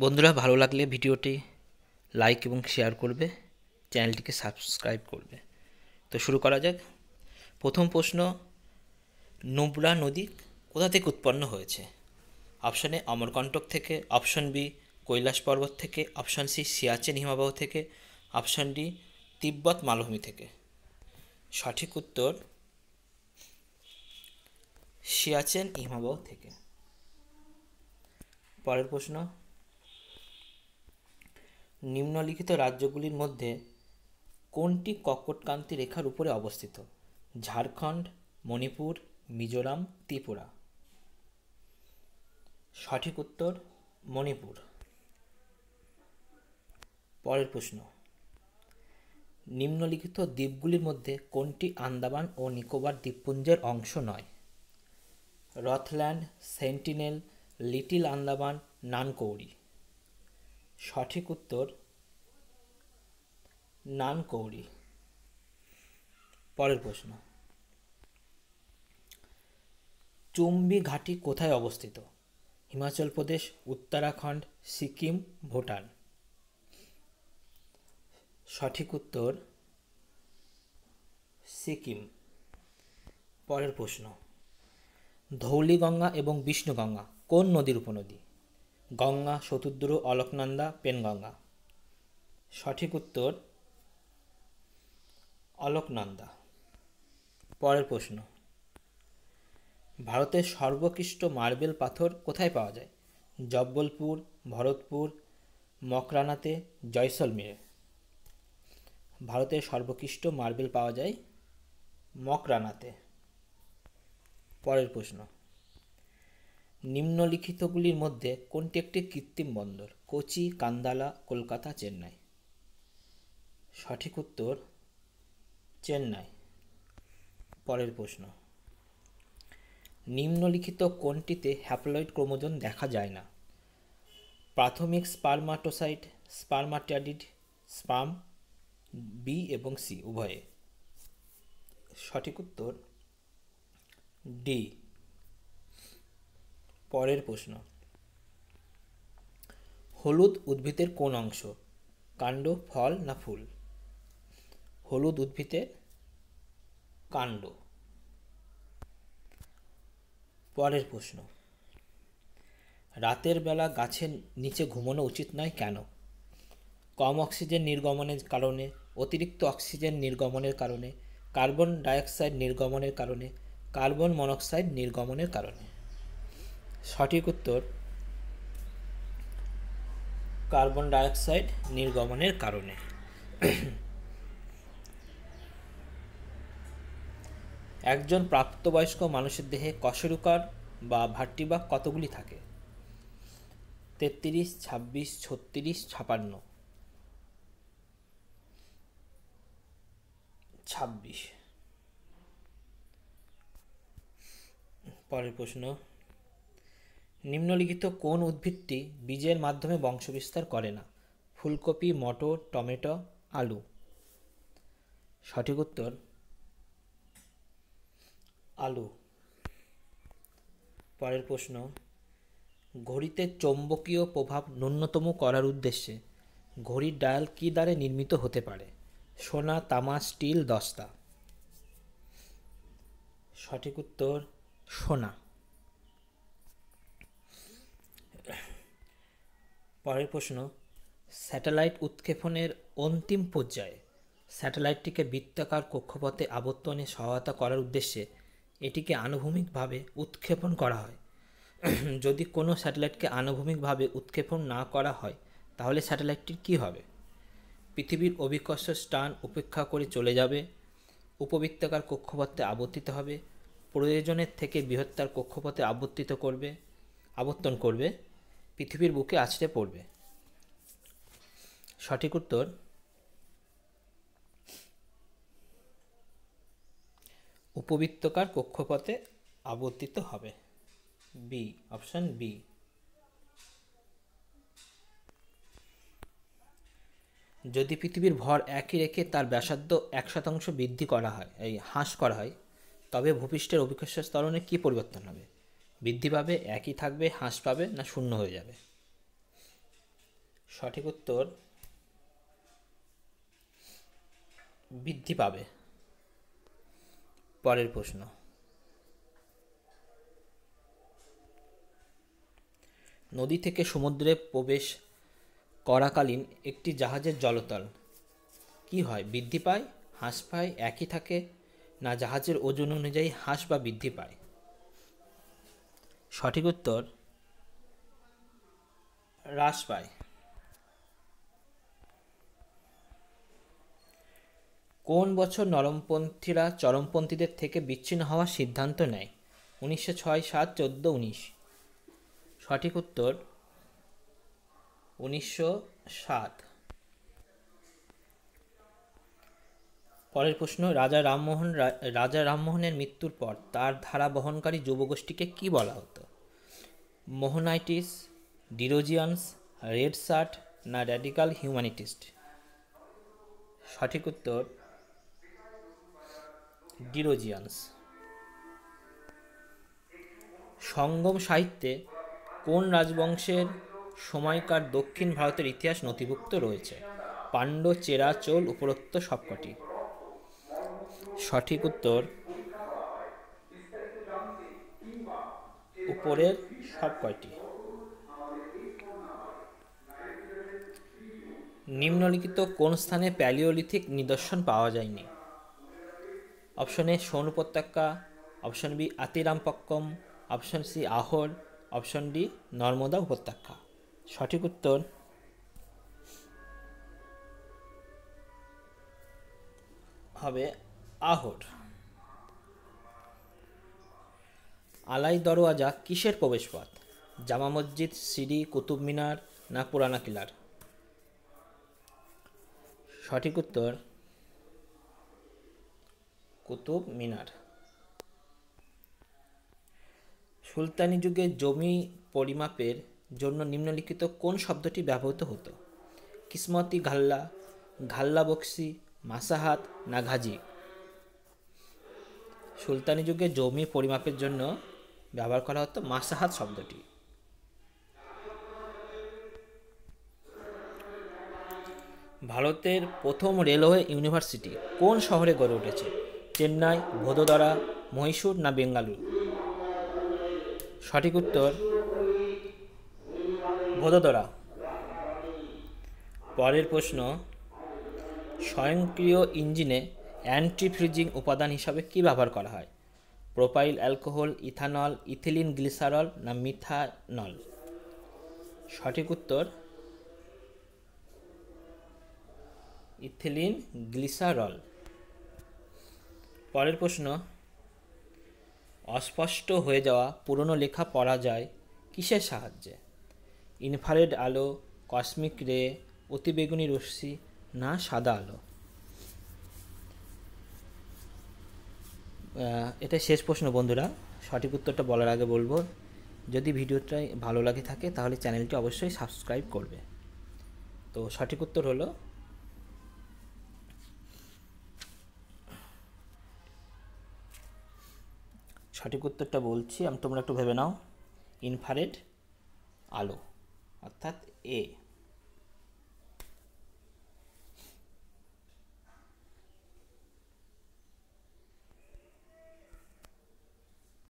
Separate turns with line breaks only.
বন্ধুরা, ভালো লাগলে ভিডিওটি লাইক এবং শেয়ার করবে, চ্যানেলটিকে সাবস্ক্রাইব করবে। তো শুরু করা যাক। প্রথম প্রশ্ন, নুব্রা নদী কোথা থেকে উৎপন্ন হয়েছে? অপশান এ অমরকণ্টক থেকে, অপশান বি কৈলাস পর্বত থেকে, অপশান সি সিয়াচেন হিমবাহ থেকে, অপশান ডি তিব্বত মালভূমি থেকে। সঠিক উত্তর সিয়াচেন হিমবাহ থেকে। পরের প্রশ্ন, নিম্নলিখিত রাজ্যগুলির মধ্যে কোনটি কর্কটক্রান্তি রেখার উপরে অবস্থিত? ঝাড়খণ্ড, মণিপুর, মিজোরাম, ত্রিপুরা। সঠিক উত্তর মণিপুর। পরের প্রশ্ন, নিম্নলিখিত দ্বীপগুলির মধ্যে কোনটি আন্দামান ও নিকোবর দ্বীপপুঞ্জের অংশ নয়? রথল্যান্ড, সেন্টিনেল, লিটল আন্দামান, নানকৌরি। সঠিক উত্তর নানকৌরি। পরের প্রশ্ন, চুম্বি ঘাঁটি কোথায় অবস্থিত? হিমাচল প্রদেশ, উত্তরাখণ্ড, সিকিম, ভুটান। সঠিক উত্তর সিকিম। পরের প্রশ্ন, ধৌলিগঙ্গা এবং বিষ্ণুগঙ্গা কোন নদীর উপনদী? গঙ্গা, শতদ্রু, অলকনন্দা, পেনগঙ্গা। সঠিক উত্তর অলকনন্দা। পরের প্রশ্ন, ভারতের সর্বোৎকৃষ্ট মার্বেল পাথর কোথায় পাওয়া যায়? জব্বলপুর, ভরতপুর, মকরানাতে, জয়সলমীরে। ভারতের সর্বোৎকৃষ্ট মার্বেল পাওয়া যায় মকরানাতে। পরের প্রশ্ন, নিম্নলিখিতগুলির মধ্যে কোনটি একটি কৃত্রিম বন্দর? কোচি, কান্দালা, কলকাতা, চেন্নাই। সঠিক উত্তর চেন্নাই। পরের প্রশ্ন, নিম্নলিখিত কোনটিতে হ্যাপ্লয়েড ক্রোমোজোম দেখা যায় না? প্রাথমিক স্পারমাটোসাইট, স্পারমাটাইড, স্পার্ম, বি এবং সি উভয়ে। সঠিক উত্তর ডি। পরের প্রশ্ন, হলুদ উদ্ভিদের কোন অংশ? কাণ্ড, ফল না ফুল? হলুদ উদ্ভিদের কাণ্ড। পরের প্রশ্ন, রাতের বেলা গাছের নিচে ঘুমানো উচিত নয় কেন? কম অক্সিজেন নির্গমনের কারণে, অতিরিক্ত অক্সিজেন নির্গমনের কারণে, কার্বন ডাইঅক্সাইড নির্গমনের কারণে, কার্বন মনোক্সাইড নির্গমনের কারণে। সঠিক উত্তর কার্বন ডাইঅক্সাইড নির্গমনের কারণে। একজন প্রাপ্তবয়স্ক মানুষের দেহে কশেরুকার বা ভার্টিব্রা কতগুলি থাকে? 33, 26, 36, 56। 26। পরের প্রশ্ন, নিম্নলিখিত কোন উদ্ভিদটি বীজের মাধ্যমে বংশবিস্তার করে না? ফুলকপি, মটর, টমেটো, আলু। সঠিক উত্তর আলু। পরের প্রশ্ন, ঘড়িতে চৌম্বকীয় প্রভাব ন্যূনতম করার উদ্দেশ্যে ঘড়ির ডায়াল কী দ্বারা নির্মিত হতে পারে? সোনা, তামা, স্টিল, দস্তা। সঠিক উত্তর সোনা। পরের প্রশ্ন, স্যাটেলাইট উৎক্ষেপণের অন্তিম পর্যায়ে স্যাটেলাইটটিকে বৃত্তাকার কক্ষপথে আবর্তনে সহায়তা করার উদ্দেশ্যে এটিকে আনুভূমিকভাবে উৎক্ষেপণ করা হয়। যদি কোনো স্যাটেলাইটকে আনুভূমিকভাবে উৎক্ষেপণ না করা হয় তাহলে স্যাটেলাইটটির কী হবে? পৃথিবীর অভিকর্ষ স্থান উপেক্ষা করে চলে যাবে, উপবৃত্তাকার কক্ষপথে আবর্তিত হবে, প্রয়োজনের থেকে বৃহত্তর কক্ষপথে আবর্তন করবে, পৃথিবীর বুকে আছড়ে পড়বে। সঠিক উত্তর উপবৃত্তাকার কক্ষপথে আবর্তিত হবে, বি, অপশন বি। যদি পৃথিবীর ভর একই রেখে তার ব্যাসার্ধ 1% হ্রাস করা হয় তবে ভূপৃষ্ঠের অভিকর্ষ ত্বরণে কী পরিবর্তন হবে? বৃদ্ধি পাবে, একই থাকবে, হ্রাস পাবে না শূন্য হয়ে যাবে? সঠিক উত্তর বৃদ্ধি পাবে। পরের প্রশ্ন, নদী থেকে সমুদ্রে প্রবেশ করাকালীন একটি জাহাজের জলতল কি হয়? বৃদ্ধি পায়, হ্রাস পায়, একই থাকে, না জাহাজের ওজন অনুযায়ী হ্রাস বা বৃদ্ধি পায়? সঠিক উত্তর হ্রাস পায়। কোন বছর নরমপন্থীরা চরমপন্থীদের থেকে বিচ্ছিন্ন হওয়ার সিদ্ধান্ত নেয়? 1906, 7, 14, 19? সঠিক উত্তর 1907। পরের প্রশ্ন, রাজা রামমোহনের মৃত্যুর পর তার ধারা বহনকারী যুবগোষ্ঠীকে কি বলা হতো? মোহনাইটিস, ডিরোজিয়ানস, রেড শার্ট, না র্যাডিক্যাল হিউম্যানিটিস্ট? সঠিক উত্তর ডিরোজিয়ানস। সঙ্গম সাহিত্যে কোন রাজবংশের সময়কার দক্ষিণ ভারতের ইতিহাস নথিভুক্ত রয়েছে? পাণ্ড্য, চেরা, চোল, উপরোক্ত সবকটি? সঠিক উত্তর উপরের সবকটি। নিম্নলিখিত কোন স্থানে প্যালিওলিথিক নিদর্শন পাওয়া যায়নি? অপশন এ সোন উপত্যকা, option B Attirampakkam, option C Ahar, option D Narmada উপত্যকা? সঠিক উত্তর হবে আহোর। আলাই দরওয়াজা কিসের প্রবেশপথ? জামা মসজিদ, সিরি, কুতুব মিনার, না পুরানা কিলার? সঠিক উত্তর কুতুব মিনার। সুলতানি যুগে জমি পরিমাপের জন্য নিম্নলিখিত কোন শব্দটি ব্যবহৃত হতো? কিসমতি ঘাল্লা, ঘাল্লা বক্সি, মাসাহাত, না ঘাজি? সুলতানি যুগে জমি পরিমাপের জন্য ব্যবহার করা হতো মাসাহাত শব্দটি। ভারতের প্রথম রেলওয়ে ইউনিভার্সিটি কোন শহরে গড়ে উঠেছে? চেন্নাই, ভদোদরা, মহীশূর, না বেঙ্গালুরু? সঠিক উত্তর ভদোদরা। পরের প্রশ্ন, স্বয়ংক্রিয় ইঞ্জিনে অ্যান্টি ফ্রিজিং উপাদান হিসাবে কি ব্যবহার করা হয়? Propyl alcohol, ethanol, ethylene glycerol, না মিথানল? সঠিক উত্তর ইথিলিন গ্লিসারল। পরের প্রশ্ন, অস্পষ্ট হয়ে যাওয়া পুরনো লেখা পড়া যায় কিসের সাহায্যে? ইনফ্রারেড আলো, কসমিক রে, অতিবেগুনি রশ্মি, না সাদা আলো? এটা শেষ প্রশ্ন বন্ধুরা। সঠিক উত্তরটা বলার আগে বলবো, যদি ভিডিওটা ভালো লাগে থাকে তাহলে চ্যানেলটি অবশ্যই সাবস্ক্রাইব করবে। তো সঠিক উত্তর হলো সঠিক উত্তরটা বলছি, তোমরা একটু ভেবে নাও, ইনফ্রারেড আলো অর্থাৎ এ।